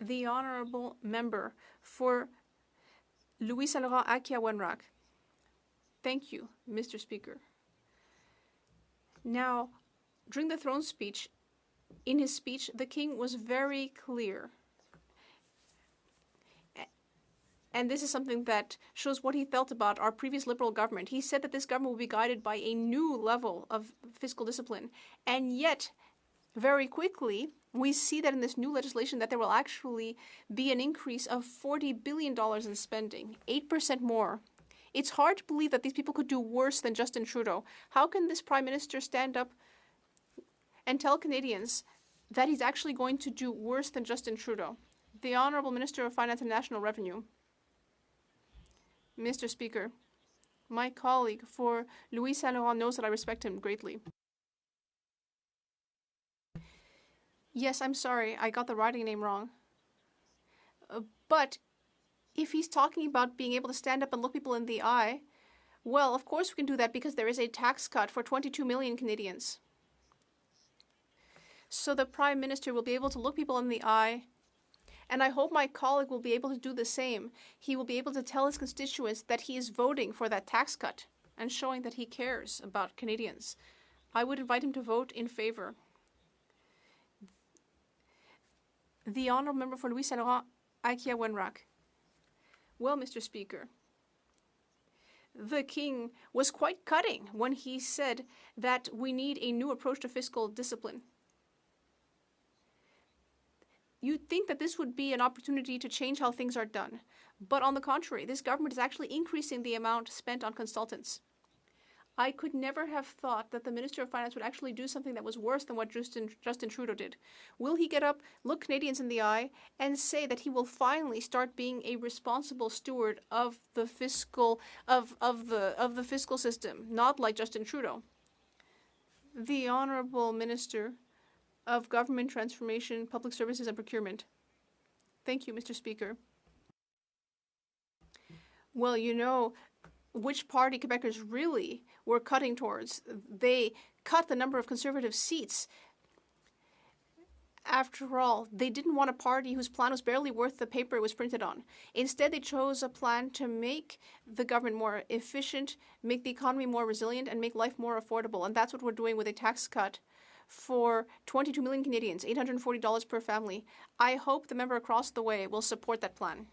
The honorable member for Louis Saint-Laurent Akia-Wenrock. Thank you, Mr. Speaker. Now, during the throne speech, in his speech, the king was very clear. And this is something that shows what he felt about our previous Liberal government. He said that this government will be guided by a new level of fiscal discipline. And yet, very quickly, we see that in this new legislation that there will actually be an increase of $40 billion in spending, 8% more. It's hard to believe that these people could do worse than Justin Trudeau. How can this Prime Minister stand up and tell Canadians that he's actually going to do worse than Justin Trudeau? The Honourable Minister of Finance and National Revenue. Mr. Speaker, my colleague for Louis Saint-Laurent knows that I respect him greatly. Yes, I'm sorry, I got the writing name wrong. But if he's talking about being able to stand up and look people in the eye, well, of course we can do that because there is a tax cut for 22 million Canadians. So the Prime Minister will be able to look people in the eye, and I hope my colleague will be able to do the same. He will be able to tell his constituents that he is voting for that tax cut and showing that he cares about Canadians. I would invite him to vote in favor. The honourable member for Louis Saint-Laurent Akia-Wenrock. Well, Mr. Speaker, the king was quite cutting when he said that we need a new approach to fiscal discipline. You'd think that this would be an opportunity to change how things are done. But on the contrary, this government is actually increasing the amount spent on consultants. I could never have thought that the Minister of Finance would actually do something that was worse than what Justin Trudeau did. Will he get up, look Canadians in the eye, and say that he will finally start being a responsible steward of the fiscal the fiscal system, not like Justin Trudeau? The Honourable Minister of Government Transformation, Public Services and Procurement. Thank you, Mr. Speaker. Well, you know which party Quebecers really were cutting towards. They cut the number of Conservative seats. After all, they didn't want a party whose plan was barely worth the paper it was printed on. Instead, they chose a plan to make the government more efficient, make the economy more resilient, and make life more affordable. And that's what we're doing with a tax cut for 22 million Canadians, $840 per family. I hope the member across the way will support that plan.